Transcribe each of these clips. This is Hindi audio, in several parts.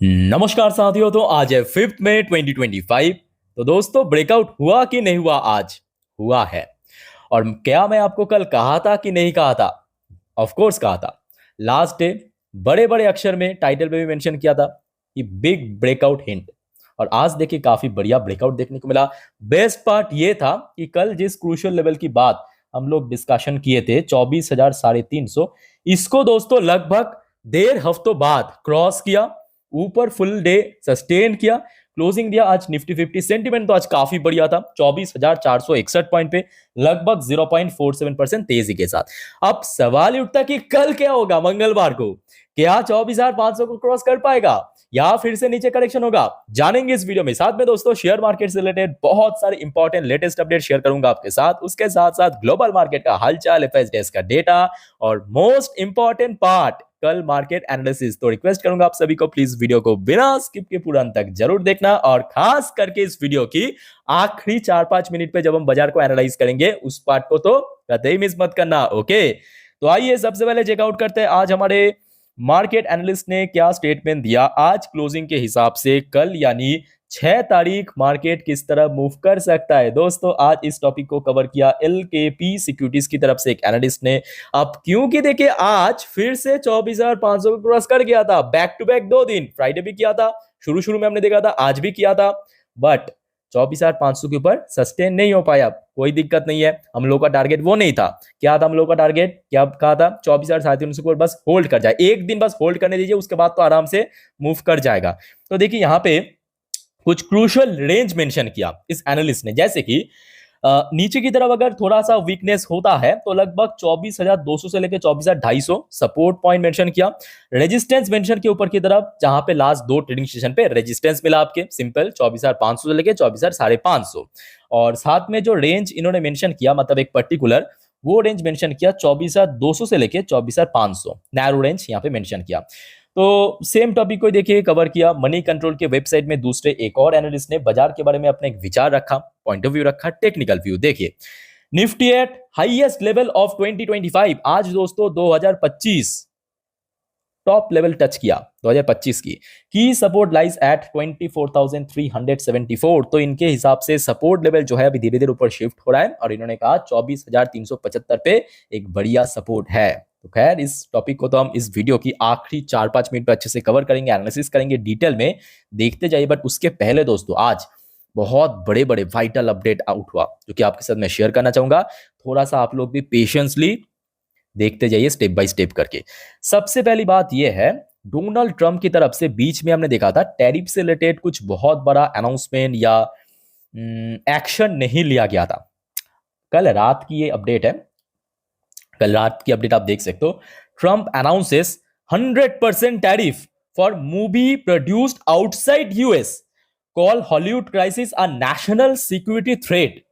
नमस्कार साथियों। तो आज है 5 मई 2025। तो दोस्तों, ब्रेकआउट हुआ कि नहीं हुआ? आज हुआ है। और क्या मैं आपको कल कहा था कि नहीं कहा था? ऑफ कोर्स कहा था। लास्ट डे बड़े बड़े अक्षर में टाइटल पे भी मेंशन किया था कि बिग ब्रेकआउट हिंट। और आज देखिए काफी बढ़िया ब्रेकआउट देखने को मिला। बेस्ट पार्ट ये था कि कल जिस क्रूशियल लेवल की बात हम लोग डिस्कशन किए थे 24,350, इसको दोस्तों लगभग 1.5 हफ्तों बाद क्रॉस किया, ऊपर फुल डे सस्टेन किया, क्लोजिंग दिया आज निफ्टी 50। सेंटीमेंट तो आज काफी बढ़िया था, 24,461 पॉइंट पे, लगभग 0.47% तेजी के साथ। अब सवाल ही उठता कि कल क्या होगा मंगलवार को? क्या 24,500 को क्रॉस कर पाएगा या फिर से नीचे करेक्शन होगा? जानेंगे इस वीडियो में। साथ में दोस्तों शेयर मार्केट से रिलेटेड बहुत सारे इंपॉर्टेंट लेटेस्ट अपडेट शेयर करूंगा आपके साथ। उसके साथ साथ ग्लोबल मार्केट का हालचाल, एफएस डेस्क का डेटा और मोस्ट इंपॉर्टेंट पार्ट कल मार्केट एनालिसिस। तो रिक्वेस्ट करूंगा आप सभी को प्लीज वीडियो को बिना स्किप के पूरा अंत तक जरूर देखना, और खास करके इस वीडियो की आखिरी 4-5 मिनट पे जब हम बाजार को एनालाइज करेंगे उस पार्ट को तो कतई मिस मत करना। ओके, तो आइए सबसे पहले चेकआउट करते हैं आज हमारे मार्केट एनालिस्ट ने क्या स्टेटमेंट दिया आज क्लोजिंग के हिसाब से। कल यानी 6 तारीख मार्केट किस तरह मूव कर सकता है दोस्तों, आज इस टॉपिक को कवर किया एलकेपी सिक्योरिटीज की तरफ से एक एनालिस्ट ने। अब क्योंकि देखिए आज फिर से 24,500 को क्रॉस कर गया था, बैक टू बैक 2 दिन, फ्राइडे भी किया था, शुरू शुरू में हमने देखा था, आज भी किया था, बट 24,500 के ऊपर सस्टेन नहीं हो पाया। कोई दिक्कत नहीं है, हम लोग का टारगेट वो नहीं था। क्या था हम लोग का टारगेट? क्या कहा था? 24,350 को बस होल्ड कर जाए, एक दिन बस होल्ड करने दीजिए, उसके बाद तो आराम से मूव कर जाएगा। तो देखिए यहाँ पे कुछ क्रूशियल रेंज मेंशन किया इस एनालिस्ट ने, जैसे कि नीचे की तरफ अगर थोड़ा सा वीकनेस होता है तो लगभग 24,200 से लेकर 24,250 सपोर्ट पॉइंट मेंशन किया। रेजिस्टेंस मेंशन के ऊपर की तरफ, जहां पे लास्ट 2 ट्रेडिंग सेशन पे रेजिस्टेंस मिला आपके सिंपल 24,500 से लेकर 24,550। और साथ में जो रेंज इन्होंने मेंशन किया, मतलब एक पर्टिकुलर वो रेंज मेंशन किया 24,200 से लेकर 24,500, नैरो रेंज यहाँ पे मेंशन किया। तो सेम टॉपिक को देखिए कवर किया मनी कंट्रोल के वेबसाइट में। दूसरे एक और एनालिस्ट ने बाजार के बारे में अपने एक विचार रखा, पॉइंट ऑफ व्यू रखा, टेक्निकल व्यू। देखिए Nifty eight highest level of 2025, आज दोस्तों 2025 टॉप लेवल टच किया 2025 की सपोर्ट लाइज एट 24,374। तो इनके हिसाब से सपोर्ट लेवल जो है अभी धीरे धीरे ऊपर शिफ्ट हो रहा है, और इन्होंने कहा 24,375 पे एक बढ़िया सपोर्ट है। तो खैर इस टॉपिक को तो हम इस वीडियो की आखिरी 4-5 मिनट पे अच्छे से कवर करेंगे, एनालिसिस करेंगे डिटेल में, देखते जाइए। बट उसके पहले दोस्तों आज बहुत बड़े बड़े वाइटल अपडेट आउट हुआ जो कि आपके साथ मैं शेयर करना चाहूंगा। थोड़ा सा आप लोग भी पेशेंसली देखते जाइए स्टेप बाय स्टेप करके। सबसे पहली बात यह है, डोनाल्ड ट्रंप की तरफ से बीच में हमने देखा था टैरिफ से रिलेटेड कुछ बहुत बड़ा अनाउंसमेंट या एक्शन नहीं लिया गया था। कल रात की ये अपडेट है, कल रात की अपडेट आप देख सकते हो। Trump announces 100% tariff for movie produced outside US, call Hollywood crisis a national security threat.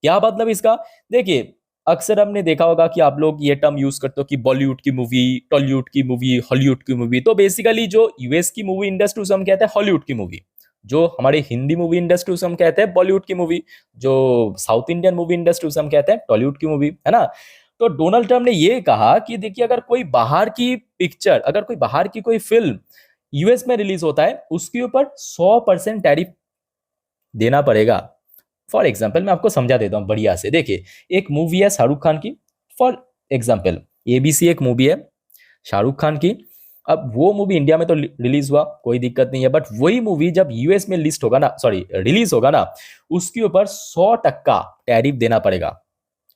क्या मतलब इसका? देखिए अक्सर हमने देखा होगा कि आप लोग ये टर्म यूज करते हो कि बॉलीवुड की मूवी, टॉलीवुड की मूवी, हॉलीवुड की मूवी। तो बेसिकली जो यूएस की मूवी इंडस्ट्री उसे हम कहते हैं हॉलीवुड की मूवी, जो हमारे हिंदी मूवी इंडस्ट्री उसे हम कहते हैं बॉलीवुड की मूवी, जो साउथ इंडियन मूवी इंडस्ट्री उसे हम कहते हैं टॉलीवुड की मूवी, है ना। तो डोनाल्ड ट्रंप ने ये कहा कि देखिए अगर कोई बाहर की पिक्चर, अगर कोई बाहर की कोई फिल्म यूएस में रिलीज होता है, उसके ऊपर 100% टैरिफ देना पड़ेगा। फॉर एग्जाम्पल मैं आपको समझा देता हूं बढ़िया से। देखिए एक मूवी है शाहरुख खान की, फॉर एग्जाम्पल एबीसी एक मूवी है शाहरुख खान की। अब वो मूवी इंडिया में तो रिलीज हुआ, कोई दिक्कत नहीं है, बट वही मूवी जब यूएस में लिस्ट होगा ना, सॉरी रिलीज होगा ना, उसके ऊपर 100% टैरिफ देना पड़ेगा।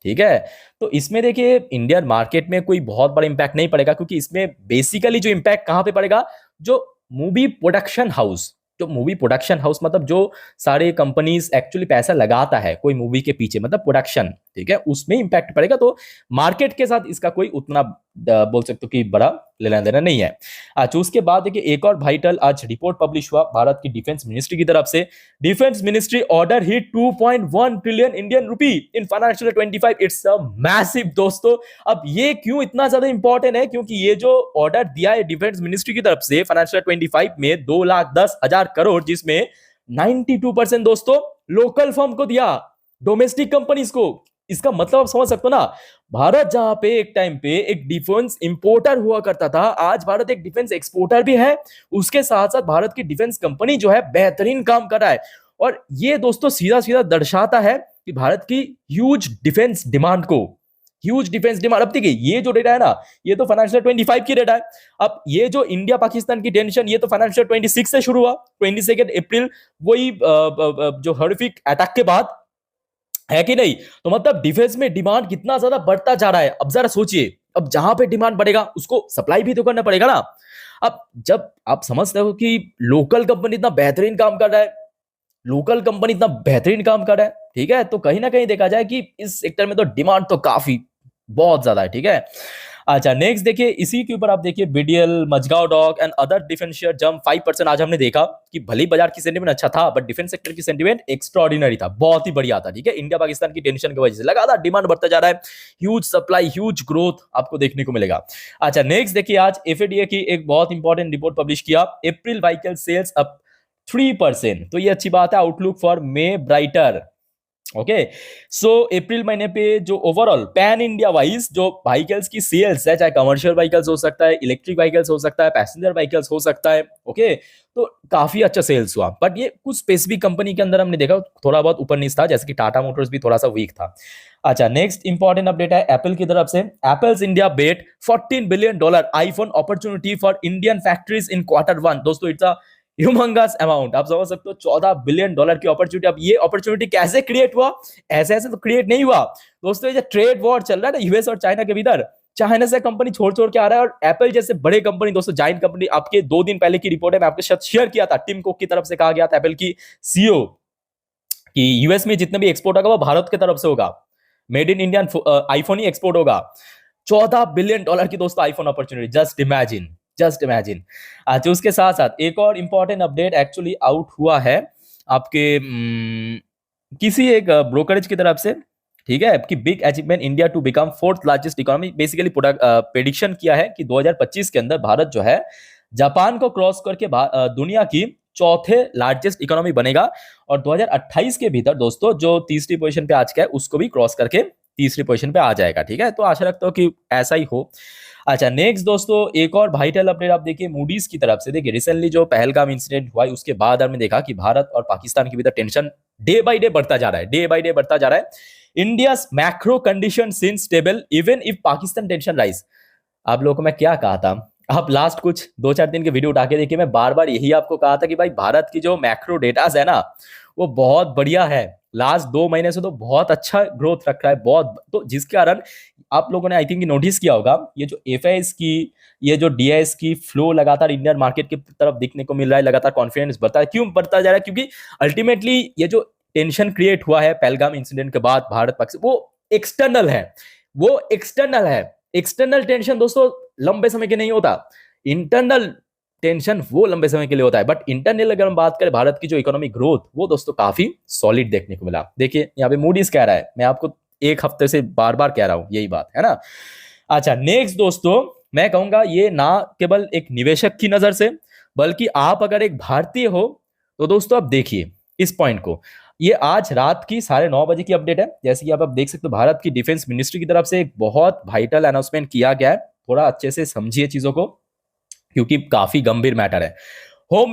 ठीक है, तो इसमें देखिए इंडियन मार्केट में कोई बहुत बड़ा इंपैक्ट नहीं पड़ेगा, क्योंकि इसमें बेसिकली जो इंपैक्ट कहां पे पड़ेगा, जो मूवी प्रोडक्शन हाउस, जो मूवी प्रोडक्शन हाउस मतलब जो सारे कंपनीज एक्चुअली पैसा लगाता है कोई मूवी के पीछे, मतलब प्रोडक्शन, ठीक है, उसमें इंपैक्ट पड़ेगा। तो मार्केट के साथ इसका कोई उतना बोल सकते हो कि बड़ा लेना देना नहीं है। अच्छा उसके बाद देखिए एक और वाइटल आज रिपोर्ट पब्लिश हुआ भारत की डिफेंस मिनिस्ट्री की तरफ से। Defence ministry order hit 2.1 trillion Indian rupee in financial 25। It's a massive दोस्तों। अब ये क्यों इतना ज्यादा इंपॉर्टेंट है? क्योंकि ये जो ऑर्डर दिया है डिफेंस मिनिस्ट्री की तरफ से फाइनेंशियल 25 में 2,10,000 करोड़, जिसमें 92% दोस्तों लोकल फर्म को दिया, डोमेस्टिक कंपनीज को। इसका मतलब आप समझ सकते हो ना, भारत जहां पे एक टाइम पे एक डिफेंस इंपोर्टर हुआ करता था, आज भारत एक डिफेंस एक्सपोर्टर भी है। उसके साथ साथ भारत की डिफेंस कंपनी जो है बेहतरीन काम कर रहा है। और ये दोस्तों सीधा सीधा दर्शाता है कि भारत की ह्यूज डिफेंस डिमांड को, ह्यूज डिफेंस डिमांड। अब देखिए ये जो डेटा है ना, ये तो फाइनेंशियल 25 की डेटा है। अब ये जो इंडिया पाकिस्तान की टेंशन, ये तो फाइनेंशियल 26 से शुरू हुआ, 22 अप्रैल, वही जो हॉरिफिक अटैक के बाद, है कि नहीं। तो मतलब डिफेंस में डिमांड कितना ज्यादा बढ़ता जा रहा है। अब जरा सोचिए, अब जहां पे डिमांड बढ़ेगा उसको सप्लाई भी तो करना पड़ेगा ना। अब जब आप समझते हो कि लोकल कंपनी इतना बेहतरीन काम कर रहा है, लोकल कंपनी इतना बेहतरीन काम कर रहा है, ठीक है, तो कहीं ना कहीं देखा जाए कि इस सेक्टर में तो डिमांड तो काफी बहुत ज्यादा है, ठीक है। अच्छा नेक्स्ट देखिए, इसी के ऊपर आप देखिए, BDL, Mazagon Dock and other defence share jump 5%। आज हमने देखा कि भले बाजार की सेंटीमेंट अच्छा था, बट डिफेंस सेक्टर की सेंटीमेंट एक्स्ट्राऑर्डिनरी था, बहुत ही बढ़िया था, ठीक है। इंडिया पाकिस्तान की टेंशन की वजह से लगातार डिमांड बढ़ता जा रहा है, ह्यूज सप्लाई, ह्यूज ग्रोथ आपको देखने को मिलेगा। अच्छा नेक्स्ट देखिए, आज एफएडीए की एक बहुत इंपॉर्टेंट रिपोर्ट पब्लिश किया, अप्रैल व्हीकल सेल्स अप 3%। तो ये अच्छी बात है, outlook for May brighter. Okay, so April महीने पे जो ओवरऑल पैन इंडिया वाइज जो व्हीकल्स की सेल्स है, चाहे कमर्शियल व्हीकल्स हो सकता है, इलेक्ट्रिक व्हीकल्स हो सकता है, पैसेंजर व्हीकल्स हो सकता है, ओके, तो काफी अच्छा सेल्स हुआ। बट ये कुछ स्पेसिफिक कंपनी के अंदर हमने देखा थोड़ा बहुत ऊपर नीचे था, जैसे कि टाटा मोटर्स भी थोड़ा सा वीक था। अच्छा नेक्स्ट इंपॉर्टेंट अपडेट है एप्पल की तरफ से, Apple's India bet $14 billion iPhone opportunity for Indian factories in Q1। दोस्तों इट्स अ ह्यूमंगस अमाउंट, आप समझ सकते हो, $14 बिलियन की अपॉर्चुनिटी। अब ये अपॉर्चुनिटी कैसे क्रिएट हुआ, ऐसे ऐसे तो क्रिएट नहीं हुआ दोस्तों। ये जो ट्रेड वॉर चल रहा है ना यूएस और चाइना के भीतर, चाइना से कंपनी छोड़ छोड़ के आ रहा है, और एप्पल जैसे बड़े कंपनी दोस्तों, जाइंट कंपनी, आपके 2 दिन पहले की रिपोर्ट है, मैं आपके साथ शेयर किया था, टिम कुक की तरफ से कहा गया था, एप्पल की सीईओ, कि यूएस में जितने भी एक्सपोर्ट होगा वो भारत की तरफ से होगा, made in Indian iPhone he export होगा। $14 बिलियन की दोस्तों iPhone opportunity, just imagine, just imagine. अच्छा उसके साथ साथ एक और इंपॉर्टेंट अपडेट एक्चुअली आउट हुआ है आपके किसी एक ब्रोकरेज की तरफ से, ठीक है, कि big achievement India to become 4th largest economy. Basically prediction किया है कि 2025 के अंदर भारत जो है जापान को क्रॉस करके दुनिया की चौथे लार्जेस्ट इकोनॉमी बनेगा, और 2028 के भीतर दोस्तों जो तीसरी पोजीशन पे आज का है उसको भी क्रॉस करके तीसरी पोजीशन पे आ जाएगा, ठीक है। तो आशा रखता हूँ कि ऐसा ही हो। अच्छा नेक्स्ट दोस्तों, एक और वाइटल अपडेट आप देखिए मूडीज की तरफ से। देखिए रिसेंटली जो पहलगाम इंसिडेंट हुआ है उसके बाद हमने देखा कि भारत और पाकिस्तान के भीतर टेंशन डे बाय डे बढ़ता जा रहा है, डे बाय डे बढ़ता जा रहा है। India's macro condition seems stable even if Pakistan tension rise. आप लोगों को मैं क्या कहा था, आप लास्ट कुछ 2-4 दिन के वीडियो उठा के देखिए, मैं बार बार यही आपको कहा था कि भाई भारत की जो मैक्रो डेटास है ना वो बहुत बढ़िया है, लास्ट 2 महीने से तो बहुत अच्छा ग्रोथ रख रहा है, बहुत, तो जिसके कारण आप लोगों ने आई थिंक नोटिस किया होगा, ये जो एफआईएस की, ये जो डीआईएस की फ्लो लगातार इंडियन मार्केट की तरफ दिखने को मिल रहा है, लगातार कॉन्फिडेंस बढ़ता है। क्यों बढ़ता जा रहा है, क्योंकि अल्टीमेटली ये जो टेंशन क्रिएट हुआ है पहलगाम इंसिडेंट के बाद भारत पाकिस्तान, वो एक्सटर्नल है, वो एक्सटर्नल है। एक्सटर्नल टेंशन दोस्तों लंबे समय के नहीं होता, इंटरनल टेंशन वो लंबे समय के लिए होता है। बट इंटरनल अगर हम बात करें भारत की जो इकोनॉमिक ग्रोथ, वो दोस्तों काफी सॉलिड देखने को मिला। देखिए यहाँ पे मूडीज कह रहा है, मैं आपको एक हफ्ते से बार बार कह रहा हूं यही बात है ना। अच्छा नेक्स्ट दोस्तों, मैं कहूंगा ये ना केवल एक निवेशक की नजर से, बल्कि आप अगर एक भारतीय हो तो दोस्तों आप देखिए इस पॉइंट को। ये आज रात की 9:30 बजे की अपडेट है, जैसे कि आप देख सकते हो, भारत की डिफेंस मिनिस्ट्री की तरफ से एक बहुत वाइटल अनाउंसमेंट किया गया है। थोड़ा अच्छे से समझिए चीजों को, क्योंकि काफी गंभीर मैटर है। Home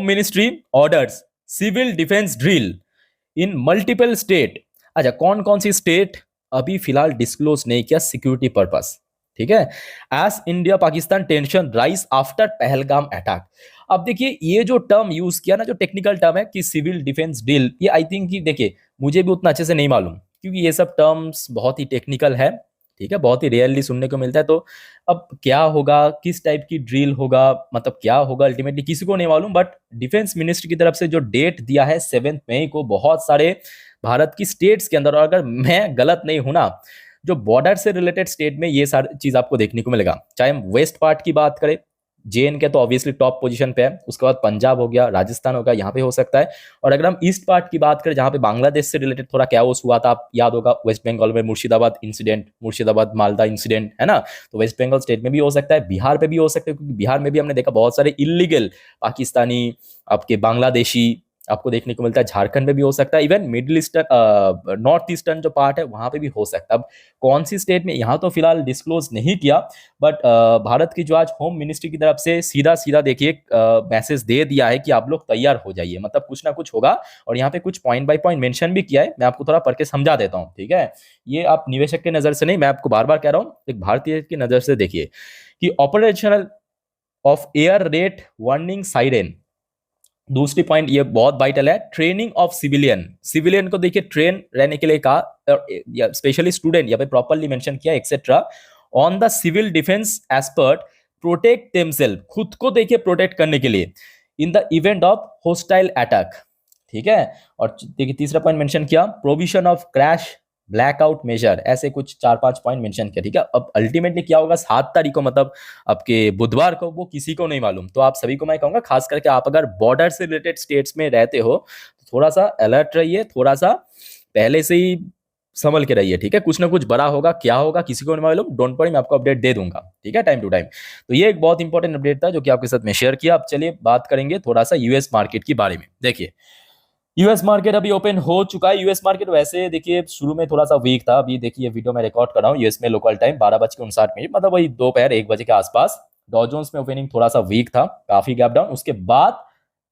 ministry orders civil defence drill in multiple state. अच्छा कौन कौन सी स्टेट अभी फिलहाल डिस्क्लोज नहीं किया सिक्योरिटी पर्पस, ठीक है। As India Pakistan tension rise after Pahalgam attack. अब देखिए ये जो टर्म यूज किया ना, जो टेक्निकल टर्म है कि सिविल डिफेंस डील, ये आई थिंक कि देखिए मुझे भी उतना अच्छे से नहीं मालूम, क्योंकि ये सब टर्म्स बहुत ही टेक्निकल है, ठीक है, बहुत ही रेयरली सुनने को मिलता है। तो अब क्या होगा, किस टाइप की ड्रिल होगा, मतलब क्या होगा अल्टीमेटली किसी को नहीं मालूम। बट डिफेंस मिनिस्ट्री की तरफ से जो डेट दिया है 7 मई को, बहुत सारे भारत की स्टेट्स के अंदर, और अगर मैं गलत नहीं हूं ना, जो बॉर्डर से रिलेटेड स्टेट में ये सारी चीज आपको देखने को मिलेगा। चाहे हम वेस्ट पार्ट की बात करें, जेएनके तो ऑब्वियसली टॉप पोजीशन पे है, उसके बाद पंजाब हो गया, राजस्थान हो गया, यहाँ पे हो सकता है। और अगर हम ईस्ट पार्ट की बात करें, जहाँ पे बांग्लादेश से रिलेटेड थोड़ा कैओस हुआ था, आप याद होगा वेस्ट बंगाल में मुर्शिदाबाद इंसिडेंट, मुर्शिदाबाद मालदा इंसिडेंट, है ना, तो वेस्ट बंगाल स्टेट में भी हो सकता है, बिहार पे भी हो सकता है, क्योंकि बिहार में भी हमने देखा बहुत सारे इलीगल पाकिस्तानी, आपके बांग्लादेशी, आपको देखने को मिलता है, झारखंड में भी हो सकता है, even middle eastern north eastern जो पार्ट है वहां पे भी हो सकता है। अब कौन सी स्टेट में, यहाँ तो फिलहाल डिस्क्लोज नहीं किया, बट भारत की जो आज होम मिनिस्ट्री की तरफ से सीधा सीधा देखिए मैसेज दे दिया है कि आप लोग तैयार हो जाइए, मतलब कुछ ना कुछ होगा। और यहाँ पे कुछ पॉइंट बाय पॉइंट मेंशन भी किया है, मैं आपको थोड़ा पढ़ के समझा देता हूँ, ठीक है। ये आप निवेशक के नजर से नहीं, मैं आपको बार बार कह रहा हूँ, एक भारतीय की नजर से देखिए कि operational of air rate warning siren. दूसरी पॉइंट ये बहुत वाइटल है, ट्रेनिंग ऑफ सिविलियन। सिविलियन को देखिए ट्रेन रहने के लिए कहा, स्पेशली स्टूडेंट यहाँ पे प्रॉपरली मेंशन किया, etcetera on the civil defence expert protect themselves, खुद को देखिए प्रोटेक्ट करने के लिए in the event of hostile attack, ठीक है। और देखिए तीसरा पॉइंट मेंशन किया, provision of crash blackout measure, ऐसे कुछ 4-5 पॉइंट मेंशन किया, ठीक है। अब अल्टीमेटली क्या होगा 7 तारीख को, मतलब आपके बुधवार को, वो किसी को नहीं मालूम। तो आप सभी को मैं कहूंगा, खास करके आप अगर बॉर्डर से रिलेटेड स्टेट्स में रहते हो तो थोड़ा सा अलर्ट रहिए, थोड़ा सा पहले से ही संभल के रहिए, ठीक है। कुछ ना कुछ बड़ा होगा, क्या होगा किसी को नहीं मालूम, डोंट वरी, मैं आपको अपडेट दे दूंगा, ठीक है, टाइम टू टाइम। तो ये एक बहुत इंपॉर्टेंट अपडेट था जो कि आपके साथ में शेयर किया। अब चलिए बात करेंगे थोड़ा सा यूएस मार्केट के बारे में। देखिए यूएस मार्केट अभी ओपन हो चुका है। यूएस मार्केट वैसे देखिए शुरू में थोड़ा सा वीक था। अभी देखिए वीडियो में रिकॉर्ड कर रहा हूँ यूएस में लोकल टाइम 12:59, मतलब वही दोपहर 1 बजे के आसपास। डॉ जोन्स में ओपनिंग थोड़ा सा वीक था, काफी गैप डाउन, उसके बाद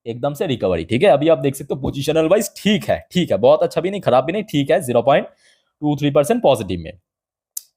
एकदम से रिकवरी, ठीक है। अभी आप देख सकते हो पोजिशनल वाइज ठीक है, ठीक है, बहुत अच्छा भी नहीं, खराब भी नहीं, ठीक है, 0.23% पॉजिटिव में।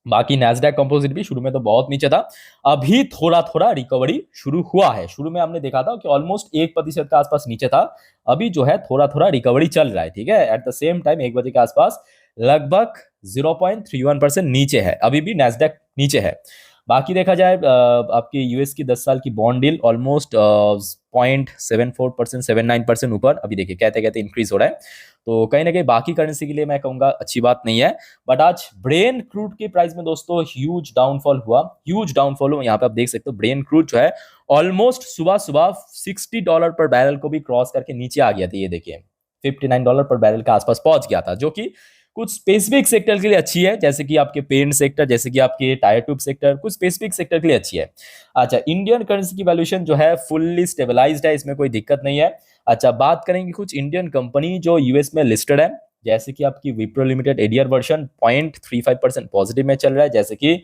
बाकी नैस्डैक कंपोजिट भी शुरू में तो बहुत नीचे था, अभी थोड़ा थोड़ा रिकवरी शुरू हुआ है। शुरू में हमने देखा था कि ऑलमोस्ट 1% के आसपास नीचे था, अभी जो है थोड़ा थोड़ा रिकवरी चल रहा है, ठीक है। एट द सेम टाइम 1 बजे के आसपास लगभग 0.31% नीचे है, अभी भी नैस्डैक नीचे है। बाकी देखा जाए आपकी यूएस की 10 साल की बॉन्ड डील ऑलमोस्ट 0.74%, 79% ऊपर, अभी देखिए कहते कहते इंक्रीज हो रहा है। तो कहीं ना कहीं बाकी करेंसी के लिए मैं कहूंगा अच्छी बात नहीं है। बट आज ब्रेन क्रूड की प्राइस में दोस्तों ह्यूज डाउनफॉल हुआ, ह्यूज डाउनफॉल हुआ। यहाँ पे आप देख सकते हो ब्रेन क्रूड जो है ऑलमोस्ट सुबह सुबह $60 पर बैरल को भी क्रॉस करके नीचे आ गया था। ये देखिए $59 पर बैरल के आसपास पहुंच गया था, जो कि कुछ स्पेसिफिक सेक्टर के लिए अच्छी है, जैसे कि आपके पेंट सेक्टर, जैसे कि आपके टायर ट्यूब सेक्टर, कुछ स्पेसिफिक सेक्टर के लिए अच्छी है। अच्छा, इंडियन करेंसी की वैल्यूएशन जो है फुल्ली स्टेबलाइज्ड है, इसमें कोई दिक्कत नहीं है। अच्छा, बात करेंगे कुछ इंडियन कंपनी जो यूएस में लिस्टेड है, जैसे कि आपकी Wipro limited ADR version 0.35% positive में चल रहा है, जैसे कि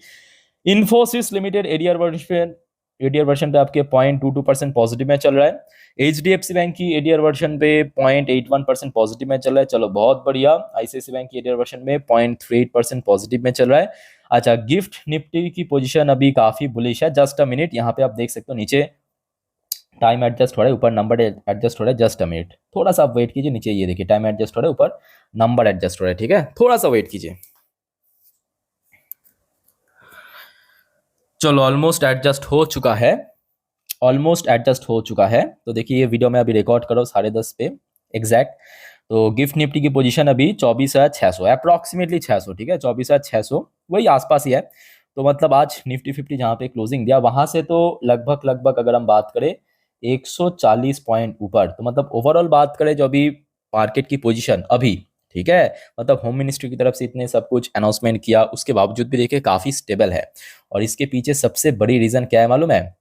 इन्फोसिस लिमिटेड एडीआर वर्जन पे आपके 0.22% पॉजिटिव में चल रहा है। एचडीएफसी बैंक की एडीआर वर्जन पे 0.81% पॉजिटिव में चल रहा है, चलो बहुत बढ़िया। आईसीआईसी बैंक की एडीआर वर्जन में 0.38% पॉजिटिव में चल रहा है। अच्छा, गिफ्ट निफ्टी की पोजीशन अभी काफी बुलिश है। जस्ट अ मिनट, यहाँ पे आप देख सकते हो नीचे टाइम एडजस्ट हो रहा है, ऊपर नंबर एडजस्ट हो रहा है, जस्ट अ मिनट, थोड़ा सा आप वेट कीजिए। नीचे ये देखिए टाइम एडजस्ट हो रहा है, ऊपर नंबर एडजस्ट हो रहा है, ठीक है, थोड़ा सा वेट कीजिए। चलो ऑलमोस्ट एडजस्ट हो चुका है, ऑलमोस्ट एडजस्ट हो चुका है। तो देखिए ये वीडियो मैं अभी रिकॉर्ड करो 10:30 पे एग्जैक्ट। तो गिफ्ट निफ्टी की पोजीशन अभी 24,600 अप्रॉक्सीमेटली 600, ठीक है, 24,600 वही आसपास ही है। तो मतलब आज निफ्टी 50 जहाँ पे क्लोजिंग दिया वहां से तो लगभग लगभग अगर हम बात करें 140 पॉइंट ऊपर, तो मतलब ओवरऑल बात करें जो अभी मार्केट की पोजीशन अभी, ठीक है, मतलब होम मिनिस्ट्री की तरफ से इतने सब कुछ अनाउंसमेंट किया, उसके बावजूद भी देखिए काफी स्टेबल है। और इसके पीछे सबसे बड़ी रीजन क्या है मालूम है?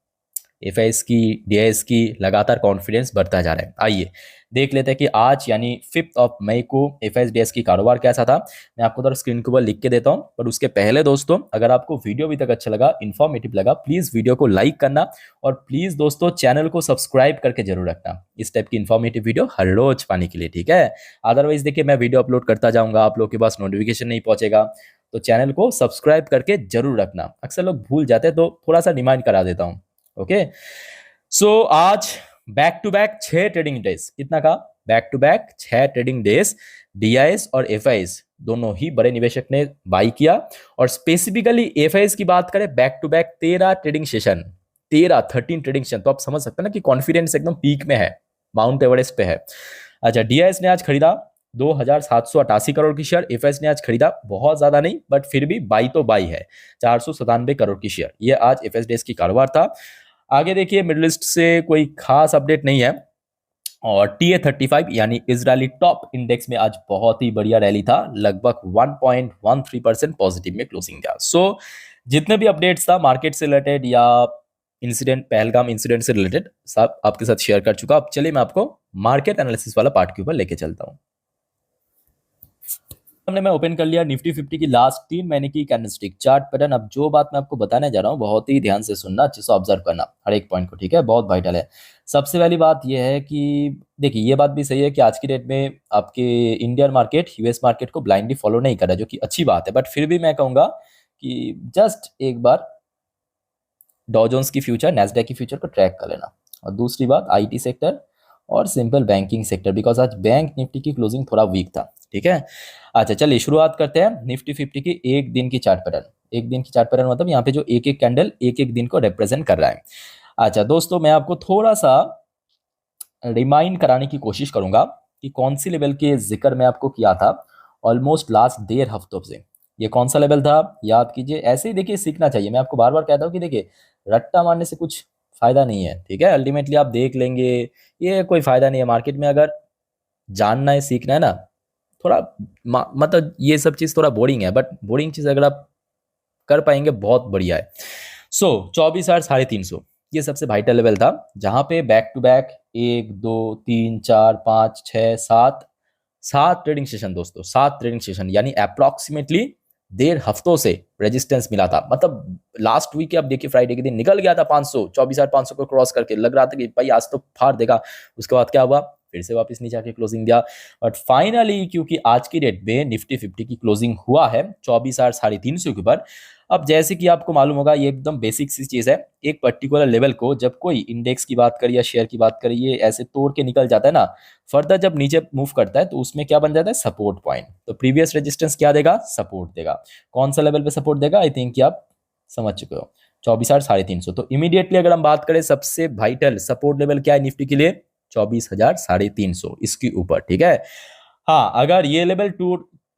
एफआईएस की, डीआईएस की लगातार कॉन्फिडेंस बढ़ता जा रहा है। आइए देख लेते हैं कि आज यानी 5 मई को एफआईएस डीआईएस की कारोबार कैसा था। मैं आपको थोड़ा स्क्रीन के ऊपर लिख के देता हूं, पर उसके पहले दोस्तों अगर आपको वीडियो अभी तक अच्छा लगा, इन्फॉर्मेटिव लगा, प्लीज वीडियो को लाइक करना और प्लीज दोस्तों चैनल को सब्सक्राइब करके जरूर रखना इस टाइप की इन्फॉर्मेटिव वीडियो हर रोज पाने के लिए, ठीक है। अदरवाइज देखिए मैं वीडियो अपलोड करता जाऊंगा, आप लोग के पास नोटिफिकेशन नहीं पहुंचेगा, तो चैनल को सब्सक्राइब करके जरूर रखना। अक्सर लोग भूल जाते हैं तो थोड़ा सा रिमाइंड करा देता हूँ, ओके। सो आज back to back 6 trading days, कितना का back to back 6 trading days DIIs और एफआईएस दोनों ही बड़े निवेशक ने बाई किया। और स्पेसिफिकली एफआईएस की बात करें, back to back 13 trading session, 13 trading session, तो आप समझ सकते हैं ना कि कॉन्फिडेंस एकदम पीक में है, माउंट एवरेस्ट पे है। अच्छा, डीआईएस ने आज खरीदा 2,788 करोड़ की शेयर, एफआईएस ने आज खरीदा बहुत ज्यादा नहीं बट फिर भी बाई तो बाई है 497 करोड़ की शेयर। ये आज एफआईएस डेज की कारोबार था। आगे देखिए मिडिल ईस्ट से कोई खास अपडेट नहीं है। और TA35 यानी इजरायली टॉप इंडेक्स में आज बहुत ही बढ़िया रैली था, लगभग 1.13% पॉजिटिव में क्लोजिंग दिया। सो जितने भी अपडेट्स था मार्केट से रिलेटेड या इंसिडेंट, पहलगाम इंसिडेंट से रिलेटेड सब आपके साथ शेयर कर चुका। अब चलिए मैं आपको मार्केट एनालिसिस वाला पार्ट के ऊपर लेके चलता हूँ। हमने मैं ओपन कर लिया निफ्टी 50 की लास्ट 3 महीने की कैंडलस्टिक चार्ट पैटर्न। अब जो बात मैं आपको बताने जा रहा हूँ बहुत ही ध्यान से सुनना, अच्छे से ऑब्जर्व करना हर एक पॉइंट को, ठीक है, बहुत वाइटल है। सबसे पहली बात यह है कि देखिए ये बात भी सही है कि आज की डेट में आपके इंडियन मार्केट यूएस मार्केट को ब्लाइंडली फॉलो नहीं कर रहा, जो कि अच्छी बात है। बट फिर भी मैं कहूँगा कि जस्ट एक बार डॉ जोन्स की फ्यूचर, नैस्डैक की फ्यूचर को ट्रैक कर लेना। और दूसरी बात आईटी सेक्टर और सिंपल बैंकिंग सेक्टर, बिकॉज आज बैंक निफ्टी की क्लोजिंग थोड़ा वीक था, ठीक है। अच्छा चलिए शुरुआत करते हैं निफ्टी 50 की एक दिन की चार्ट पैटर्न। एक दिन की चार्ट पैटर्न मतलब यहाँ पे जो एक एक कैंडल एक एक दिन को रिप्रेजेंट कर रहा है। अच्छा दोस्तों, मैं आपको थोड़ा सा रिमाइंड कराने की कोशिश करूंगा कि कौन सी लेवल के जिक्र मैं आपको किया था ऑलमोस्ट लास्ट 1.5 हफ्तों से। ये कौन सा लेवल था याद कीजिए। ऐसे ही देखिए सीखना चाहिए, मैं आपको बार बार कहता हूँ कि देखिए रट्टा मारने से कुछ फायदा नहीं है, ठीक है। अल्टीमेटली आप देख लेंगे, ये कोई फायदा नहीं है मार्केट में। अगर जानना है, सीखना है ना, थोड़ा मतलब ये सब चीज़ थोड़ा बोरिंग है, बट बोरिंग चीज़ अगर आप कर पाएंगे बहुत बढ़िया है। सो 24,350 ये सबसे वाइटल लेवल था, जहां पे back to back 1 2 3 4 5 6 7 7 trading session दोस्तों, 7 ट्रेडिंग सेशन, यानी अप्रोक्सीमेटली 1.5 हफ्तों से रेजिस्टेंस मिला था। मतलब लास्ट वीक आप देखिए फ्राइडे के दिन निकल गया था 500, 24,500 को क्रॉस करके, लग रहा था कि भाई आज तो फाड़ देगा। उसके बाद क्या हुआ, फिर से वापस नीचे आके क्लोजिंग दिया। बट फाइनली क्योंकि आज की डेट में निफ्टी 50 की क्लोजिंग हुआ है 24,350 के ऊपर। अब जैसे कि आपको मालूम होगा ये एकदम बेसिक सी चीज़ है, एक पर्टिकुलर लेवल को जब कोई इंडेक्स की बात करिए या शेयर की बात करिए ऐसे तोड़ के निकल जाता है ना, फर्दर जब नीचे मूव करता है तो उसमें क्या बन जाता है, सपोर्ट पॉइंट। तो प्रीवियस रेजिस्टेंस क्या देगा, सपोर्ट देगा। कौन सा लेवल पे सपोर्ट देगा, आई थिंक कि आप समझ चुके हो, 24,350। तो इमीडिएटली अगर हम बात करें सबसे वाइटल सपोर्ट लेवल क्या है निफ्टी के लिए, 24,350 इसके ऊपर, ठीक है। हाँ अगर ये लेवल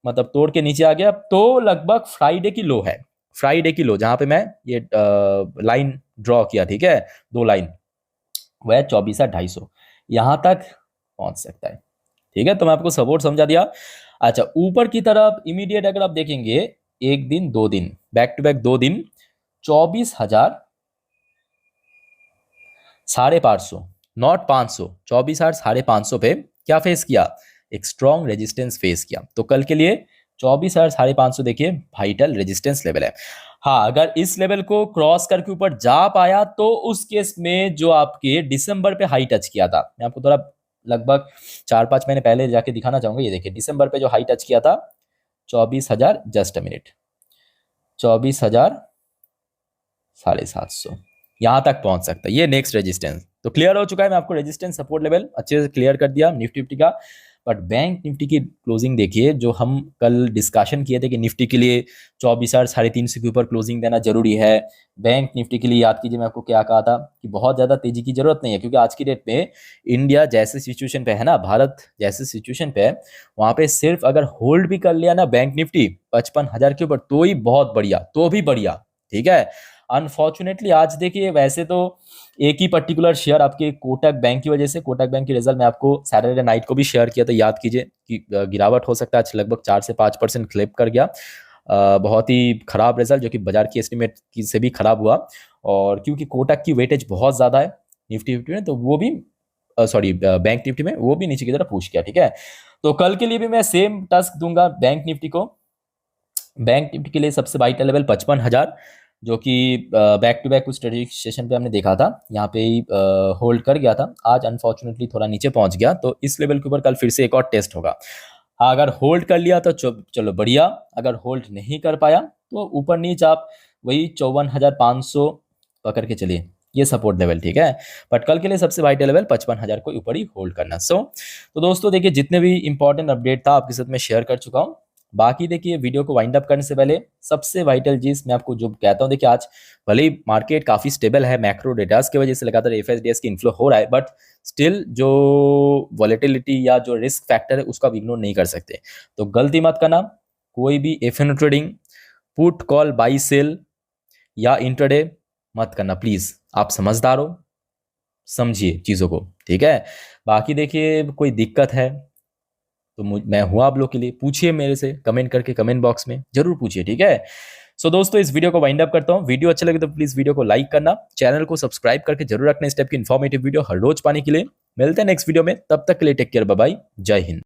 मतलब तोड़ के नीचे आ गया तो लगभग फ्राइडे की लो है, फ्राइडे की लो जहां पे मैं ये लाइन ड्रॉ किया, ठीक है, 2 लाइन, वह 24,250 यहां तक पहुंच सकता है, ठीक है। तो मैं आपको सपोर्ट समझा दिया। अच्छा ऊपर की तरफ इमीडिएट अगर आप देखेंगे, एक दिन 2 दिन बैक टू बैक 2 दिन 24,550, नॉट 500, 24,550 पे क्या फेस किया, एक स्ट्रॉन्ग रेजिस्टेंस फेस किया। तो कल के लिए 24,550 देखिए वाइटल रेजिस्टेंस लेवल है। हाँ अगर इस लेवल को क्रॉस करके ऊपर जा पाया तो उस केस में जो आपके दिसंबर पे हाई टच किया था, मैं आपको थोड़ा लगभग 4-5 महीने पहले जाके दिखाना चाहूंगा। ये देखिए दिसंबर पे जो हाई टच किया था 24,000, जस्ट अ मिनट, 24,750 यहां तक पहुंच सकता है। ये नेक्स्ट रेजिस्टेंस तो क्लियर हो चुका है, मैं आपको रेजिस्टेंस सपोर्ट लेवल अच्छे से क्लियर कर दिया निफ्टी 50 का। बट बैंक निफ्टी की क्लोजिंग देखिए, जो हम कल डिस्कशन किए थे कि निफ्टी के लिए 24,350 के ऊपर क्लोजिंग देना जरूरी है। बैंक निफ्टी के लिए याद कीजिए मैं आपको क्या कहा था कि बहुत ज्यादा तेजी की जरूरत नहीं है, क्योंकि आज की डेट में इंडिया जैसे सिचुएशन पे है ना, भारत जैसे सिचुएशन पे है, वहां पे सिर्फ अगर होल्ड भी कर लिया ना बैंक निफ्टी 55,000 के ऊपर तो ही बहुत बढ़िया, तो भी बढ़िया, ठीक है। अनफॉर्चुनेटली आज देखिए वैसे तो एक ही पर्टिकुलर शेयर आपके कोटक बैंक की वजह से, कोटक बैंक की रिजल्ट मैं आपको सैटरडे नाइट को भी शेयर किया था, याद कीजिए कि गिरावट हो सकता है, आज लगभग 4 से 5% क्लिप कर गया। बहुत ही खराब रिजल्ट जो कि बाजार की एस्टिमेट की से भी खराब हुआ। और क्योंकि कोटक की वेटेज बहुत ज़्यादा है निफ्टी 50 में, तो वो भी सॉरी बैंक निफ्टी में वो भी नीचे की तरफ पुश किया, ठीक है। तो कल के लिए भी मैं सेम टास्क दूंगा बैंक निफ्टी को। बैंक निफ्टी के लिए सबसे वाइटल लेवल 55,000, जो कि बैक टू बैक कुछ स्ट्रेटेजिक सेशन पे हमने देखा था, यहाँ पे ही होल्ड कर गया था, आज अनफॉर्चुनेटली थोड़ा नीचे पहुंच गया। तो इस लेवल के ऊपर कल फिर से एक और टेस्ट होगा। हाँ अगर होल्ड कर लिया तो चलो बढ़िया, अगर होल्ड नहीं कर पाया तो ऊपर नीचे आप वही 54,500 पकड़ के चलिए, ये सपोर्ट लेवल, ठीक है। बट कल के लिए सबसे वाइटल लेवल 55,000 को ऊपर ही होल्ड करना। तो दोस्तों देखिए जितने भी इंपॉर्टेंट अपडेट था आपके साथ मैं शेयर कर चुका हूँ। बाकी देखिए वीडियो को वाइंड अप करने से पहले सबसे वाइटल चीज मैं आपको जो कहता हूँ, देखिए आज भले ही मार्केट काफी स्टेबल है, मैक्रो डेटास की वजह से लगातार एफएसडीएस की इन्फ्लो हो रहा है, बट स्टिल जो वॉलेटिलिटी या जो रिस्क फैक्टर है उसको आप इग्नोर नहीं कर सकते। तो गलती मत करना, कोई भी FnO trading, put call buy sell या इंट्राडे मत करना प्लीज। आप समझदार हो, समझिए चीजों को, ठीक है। बाकी देखिए कोई दिक्कत है तो मैं हूं आप लोग के लिए, पूछिए मेरे से कमेंट करके, कमेंट बॉक्स में जरूर पूछिए, ठीक है। सो दोस्तों इस वीडियो को वाइंड अप करता हूँ। वीडियो अच्छा लगे तो प्लीज वीडियो को लाइक करना, चैनल को सब्सक्राइब करके जरूर रखना इस टाइप की इन्फॉर्मेटिव वीडियो हर रोज पाने के लिए। मिलते हैं नेक्स्ट वीडियो में, तब तक के लिए टेक केयर, बाय बाय, जय हिंद।